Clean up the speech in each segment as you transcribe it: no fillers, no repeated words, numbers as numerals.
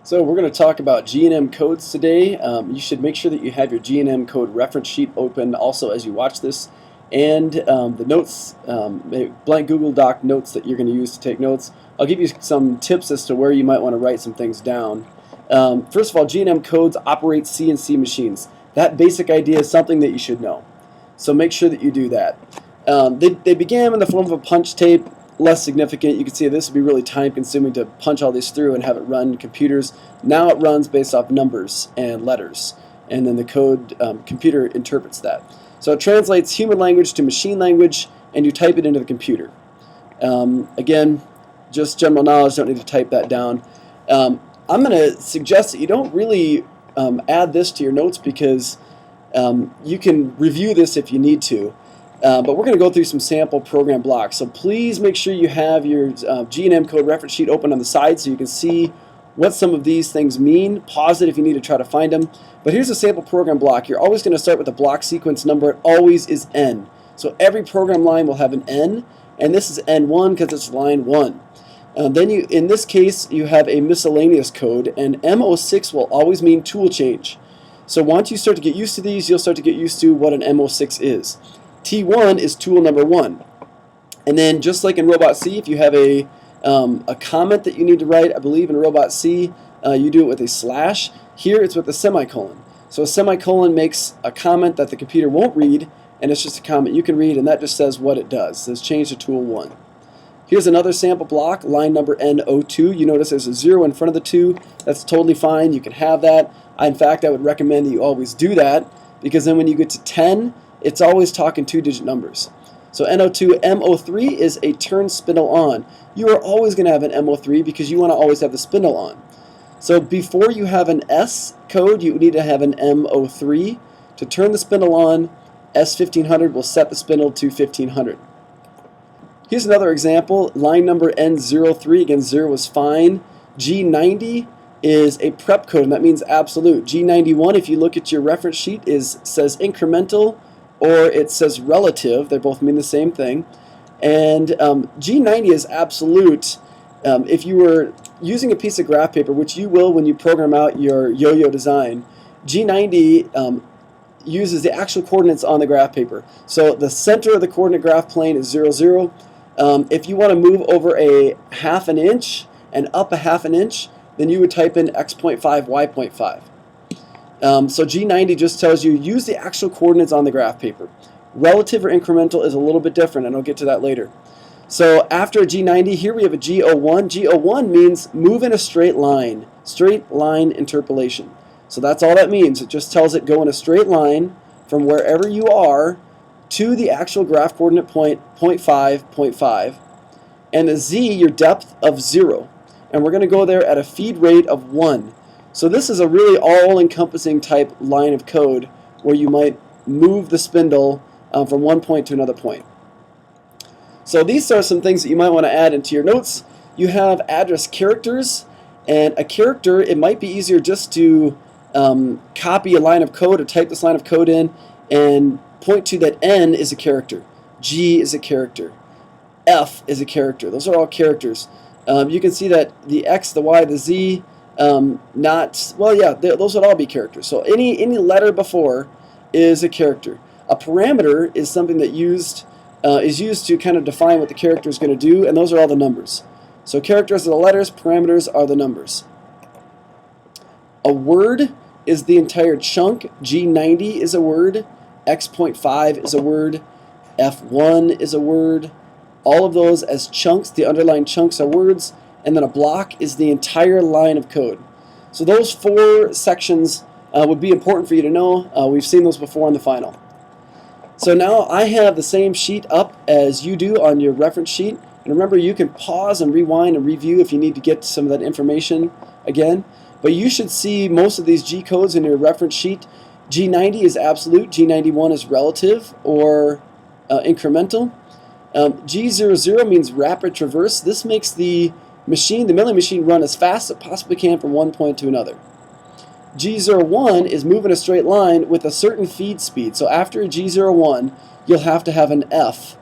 So we're going to talk about G&M codes today. You should make sure that you have your G&M code reference sheet open also as you watch this, and the notes, blank Google Doc notes that you're going to use to take notes. I'll give you some tips as to where you might want to write some things down. First of all, G&M codes operate CNC machines. That basic idea is something that you should know. So make sure that you do that. They began in the form of a punch tape. Less significant. You can see this would be really time consuming to punch all these through and have it run computers. Now it runs based off numbers and letters, and then the code computer interprets that. So it translates human language to machine language, and you type it into the computer. Again, just general knowledge, don't need to type that down. I'm going to suggest that you don't really add this to your notes because you can review this if you need to. But we're going to go through some sample program blocks. So please make sure you have your G&M code reference sheet open on the side so you can see what some of these things mean. Pause it if you need to try to find them. But here's a sample program block. You're always going to start with a block sequence number. It always is N. So every program line will have an N, and this is N1 because it's line 1. Then in this case, you have a miscellaneous code, and M06 will always mean tool change. So once you start to get used to these, you'll start to get used to what an M06 is. T1 is tool number 1. And then just like in Robot C, if you have a comment that you need to write, I believe in Robot C, you do it with a slash. Here it's with a semicolon. So a semicolon makes a comment that the computer won't read, and it's just a comment you can read, and that just says what it does. It says change to tool 1. Here's another sample block, line number N02. You notice there's a 0 in front of the 2. That's totally fine. You can have that. In fact, I would recommend that you always do that, because then when you get to 10, it's always talking 2-digit numbers. So N02, M03 is a turn spindle on. You are always going to have an M03 because you want to always have the spindle on. So before you have an S code, you need to have an M03. To turn the spindle on, S1500 will set the spindle to 1500. Here's another example, line number N03. Again, 0 is fine. G90 is a prep code, and that means absolute. G91, if you look at your reference sheet, says incremental, or it says relative. They both mean the same thing. And G90 is absolute. If you were using a piece of graph paper, which you will when you program out your yo-yo design, G90 uses the actual coordinates on the graph paper. So the center of the coordinate graph plane is 0, 0. If you want to move over a half an inch and up a half an inch, then you would type in x.5, y.5. So G90 just tells you use the actual coordinates on the graph paper. Relative or incremental is a little bit different, and I'll get to that later. So after a G90, here we have a G01. G01 means move in a straight line interpolation. So that's all that means. It just tells it go in a straight line from wherever you are to the actual graph coordinate point, 0.5, 0.5, and the Z, your depth of 0. And we're going to go there at a feed rate of 1. So this is a really all-encompassing type line of code where you might move the spindle from one point to another point. So these are some things that you might want to add into your notes. You have address characters, and a character, it might be easier just to copy a line of code or type this line of code in and point to that N is a character, G is a character, F is a character. Those are all characters. You can see that the X, the Y, the Z, those would all be characters. So any letter before is a character. A parameter is something that is used to kind of define what the character is going to do, and those are all the numbers. So characters are the letters, parameters are the numbers. A word is the entire chunk. G90 is a word, X.5 is a word, F1 is a word. All of those as chunks, the underlying chunks are words, and then a block is the entire line of code. So those 4 sections would be important for you to know. We've seen those before in the final. So now I have the same sheet up as you do on your reference sheet. And remember, you can pause and rewind and review if you need to get some of that information again. But you should see most of these G codes in your reference sheet. G90 is absolute, G91 is relative or incremental. G00 means rapid traverse. This makes the milling machine run as fast as it possibly can from one point to another. G01 is move in a straight line with a certain feed speed. So after G01, you'll have to have an F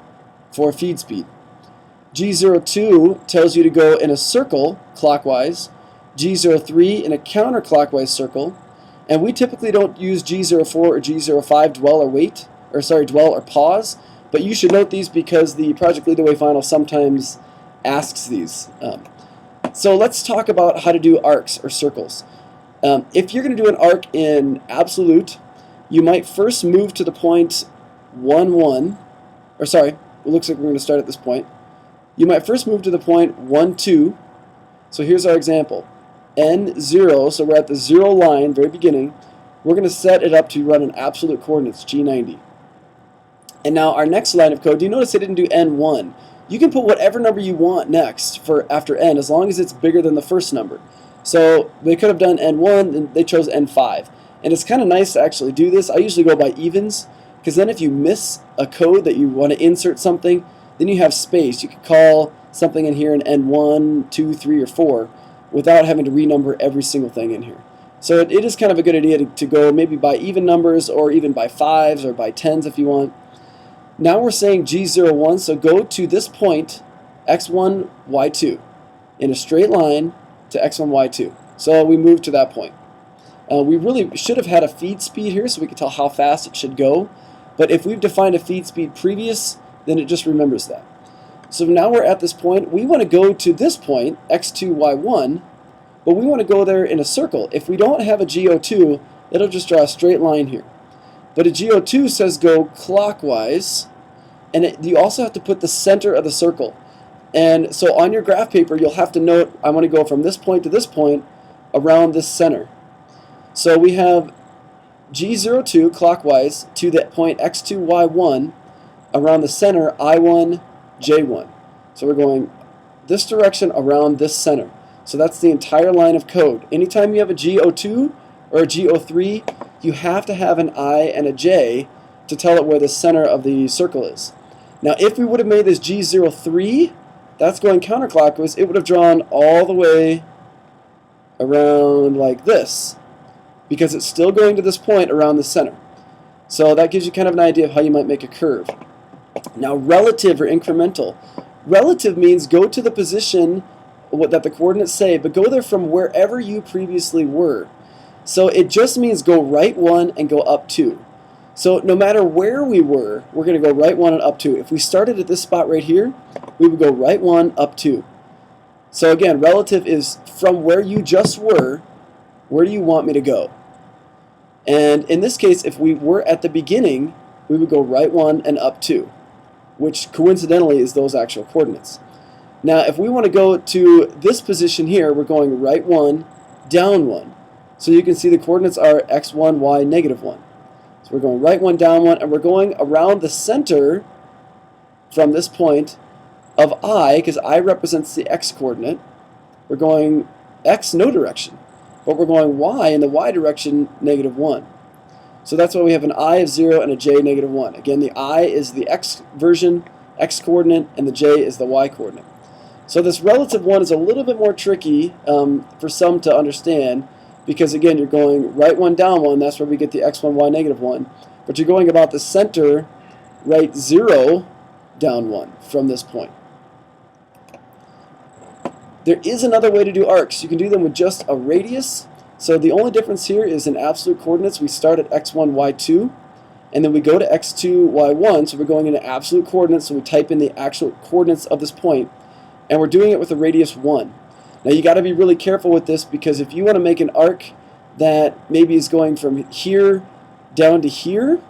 for feed speed. G02 tells you to go in a circle clockwise G03 in a counterclockwise circle, and we typically don't use G04 or G05 dwell or pause, but you should note these because the Project Lead the Way final sometimes asks these. So let's talk about how to do arcs or circles. If you're going to do an arc in absolute, you might first move to the point 1, 1, or sorry, it looks like we're going to start at this point. You might first move to the point 1, 2. So here's our example. N0, so we're at the 0 line, very beginning. We're going to set it up to run in absolute coordinates, G90. And now our next line of code, do you notice they didn't do N1? You can put whatever number you want next for after N, as long as it's bigger than the first number. So they could have done N1, and they chose N5. And it's kind of nice to actually do this. I usually go by evens, because then if you miss a code that you want to insert something, then you have space. You could call something in here in N1, 2, 3, or 4 without having to renumber every single thing in here. So it is kind of a good idea to go maybe by even numbers or even by 5s or by 10s if you want. Now we're saying G01, so go to this point, x1, y2, in a straight line to x1, y2. So we move to that point. We really should have had a feed speed here so we could tell how fast it should go. But if we've defined a feed speed previous, then it just remembers that. So now we're at this point. We want to go to this point, x2, y1, but we want to go there in a circle. If we don't have a G02, it'll just draw a straight line here. But a G02 says go clockwise, and you also have to put the center of the circle. And so on your graph paper, you'll have to note, I want to go from this point to this point around this center. So we have G02 clockwise to the point x2, y1 around the center I1, J1. So we're going this direction around this center. So that's the entire line of code. Anytime you have a G02 or a G03, you have to have an I and a J to tell it where the center of the circle is. Now if we would have made this G03, that's going counterclockwise, it would have drawn all the way around like this, because it's still going to this point around the center. So that gives you kind of an idea of how you might make a curve. Now relative or incremental. Relative means go to the position that the coordinates say, but go there from wherever you previously were. So it just means go right 1 and go up 2. So no matter where we were, we're going to go right 1 and up 2. If we started at this spot right here, we would go right 1, up 2. So again, relative is from where you just were, where do you want me to go? And in this case, if we were at the beginning, we would go right 1 and up 2, which coincidentally is those actual coordinates. Now if we want to go to this position here, we're going right 1, down 1. So you can see the coordinates are x1, y, negative 1. So we're going right 1, down 1, and we're going around the center from this point of I, because I represents the x coordinate. We're going x no direction, but we're going y in the y direction, negative 1. So that's why we have an I of 0 and a j negative 1. Again, the I is the x version, x coordinate, and the j is the y coordinate. So this relative one is a little bit more tricky for some to understand, because again, you're going right 1, down 1, that's where we get the x1, y negative 1, but you're going about the center, right 0, down 1 from this point. There is another way to do arcs. You can do them with just a radius. So the only difference here is in absolute coordinates. We start at x1, y2, and then we go to x2, y1, so we're going into absolute coordinates, so we type in the actual coordinates of this point, and we're doing it with a radius 1. Now you got to be really careful with this, because if you want to make an arc that maybe is going from here down to here,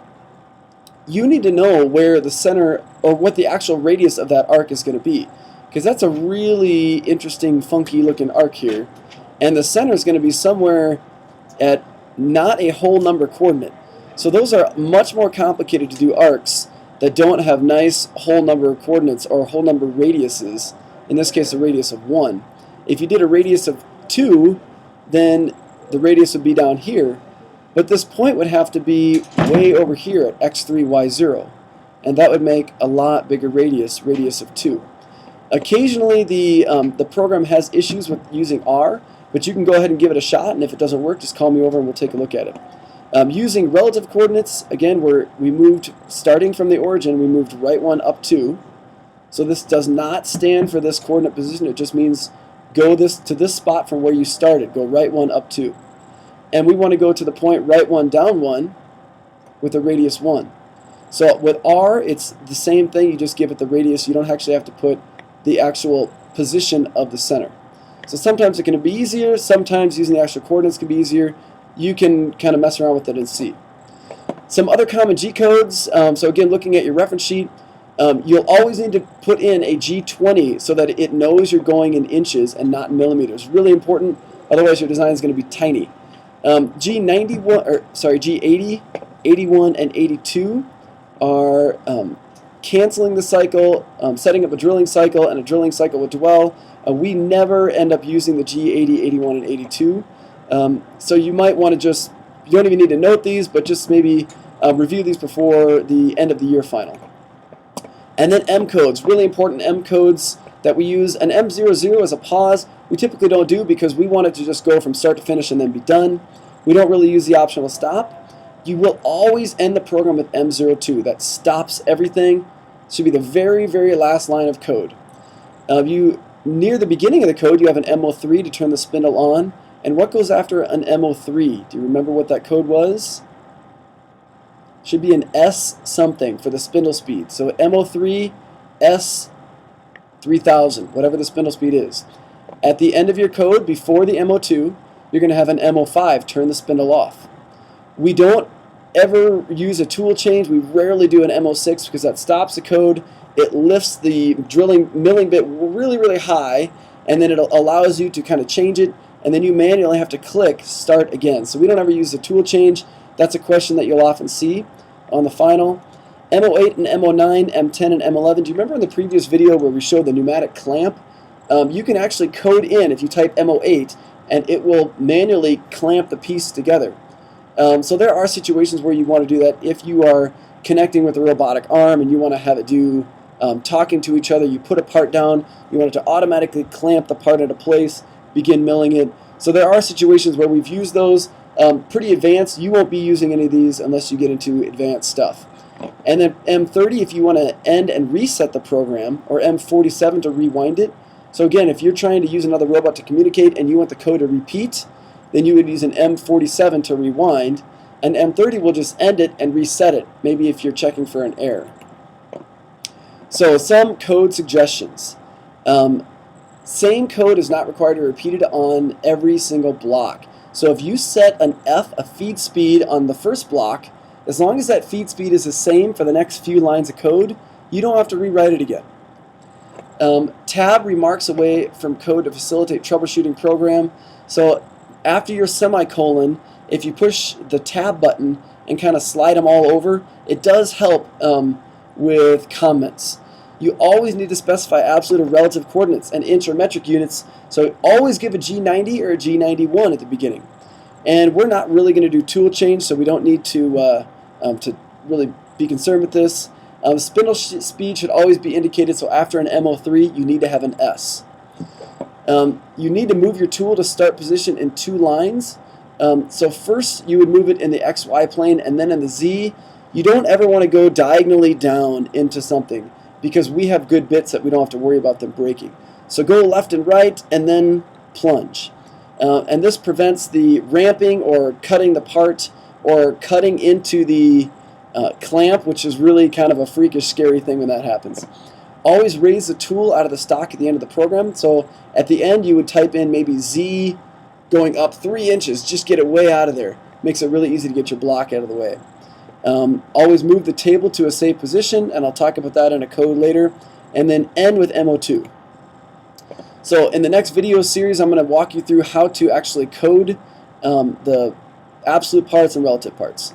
you need to know where the center, or what the actual radius of that arc is going to be, because that's a really interesting, funky looking arc here, and the center is going to be somewhere at not a whole number coordinate. So those are much more complicated to do arcs that don't have nice whole number coordinates or whole number radiuses, in this case a radius of 1. If you did a radius of 2, then the radius would be down here, but this point would have to be way over here at x3, y0, and that would make a lot bigger radius of 2. Occasionally the program has issues with using R, but you can go ahead and give it a shot, and if it doesn't work, just call me over and we'll take a look at it. Using relative coordinates, again, we moved, starting from the origin, we moved right 1, up 2. So this does not stand for this coordinate position, it just means go to this spot from where you started. Go right 1, up 2. And we want to go to the point right 1, down 1 with a radius 1. So with R, it's the same thing. You just give it the radius. You don't actually have to put the actual position of the center. So sometimes it can be easier. Sometimes using the actual coordinates can be easier. You can kind of mess around with it and see. Some other common G codes. So again, looking at your reference sheet, you'll always need to put in a G20 so that it knows you're going in inches and not in millimeters. Really important. Otherwise, your design is going to be tiny. G80, 81, and 82 are canceling the cycle, setting up a drilling cycle, and a drilling cycle with dwell. We never end up using the G80, 81, and 82. So you might want to just, you don't even need to note these, but just maybe review these before the end of the year final. And then M codes, really important M codes that we use. An M00 is a pause. We typically don't do because we want it to just go from start to finish and then be done. We don't really use the optional stop. You will always end the program with M02. That stops everything. It should be the very, very last line of code. Near the beginning of the code, you have an MO3 to turn the spindle on. And what goes after an MO3? Do you remember what that code was? Should be an S something for the spindle speed. So MO3 S3000, whatever the spindle speed is. At the end of your code, before the MO2, you're going to have an MO5, turn the spindle off. We don't ever use a tool change. We rarely do an MO6 because that stops the code. It lifts the milling bit really, really high, and then it allows you to kind of change it, and then you manually have to click start again. So we don't ever use a tool change. That's a question that you'll often see on the final. MO8 and MO9, M10 and M11. Do you remember in the previous video where we showed the pneumatic clamp? You can actually code in, if you type MO8, and it will manually clamp the piece together. So there are situations where you want to do that. If you are connecting with a robotic arm and you want to have it do talking to each other, you put a part down, you want it to automatically clamp the part into place, begin milling it. So there are situations where we've used those. Pretty advanced. You won't be using any of these unless you get into advanced stuff. And then M30 if you want to end and reset the program, or M47 to rewind it. So again, if you're trying to use another robot to communicate and you want the code to repeat, then you would use an M47 to rewind, and M30 will just end it and reset it, maybe if you're checking for an error. So some code suggestions. Same code is not required to be repeated on every single block. So if you set an F, a feed speed, on the first block, as long as that feed speed is the same for the next few lines of code, you don't have to rewrite it again. Tab remarks away from code to facilitate troubleshooting program. So after your semicolon, if you push the tab button and kind of slide them all over, it does help with comments. You always need to specify absolute or relative coordinates and inch or metric units, so always give a G90 or a G91 at the beginning. And we're not really going to do tool change, so we don't need to really be concerned with this. Spindle speed should always be indicated, so after an MO3 you need to have an S. You need to move your tool to start position in 2 lines. So first you would move it in the XY plane and then in the Z. You don't ever want to go diagonally down into something, because we have good bits that we don't have to worry about them breaking. So go left and right and then plunge. And this prevents the ramping or cutting the part or cutting into the clamp, which is really kind of a freakish, scary thing when that happens. Always raise the tool out of the stock at the end of the program. So at the end you would type in maybe Z going up 3 inches, just get it way out of there. Makes it really easy to get your block out of the way. Always move the table to a safe position, and I'll talk about that in a code later. And then end with MO2. So in the next video series, I'm going to walk you through how to actually code the absolute parts and relative parts.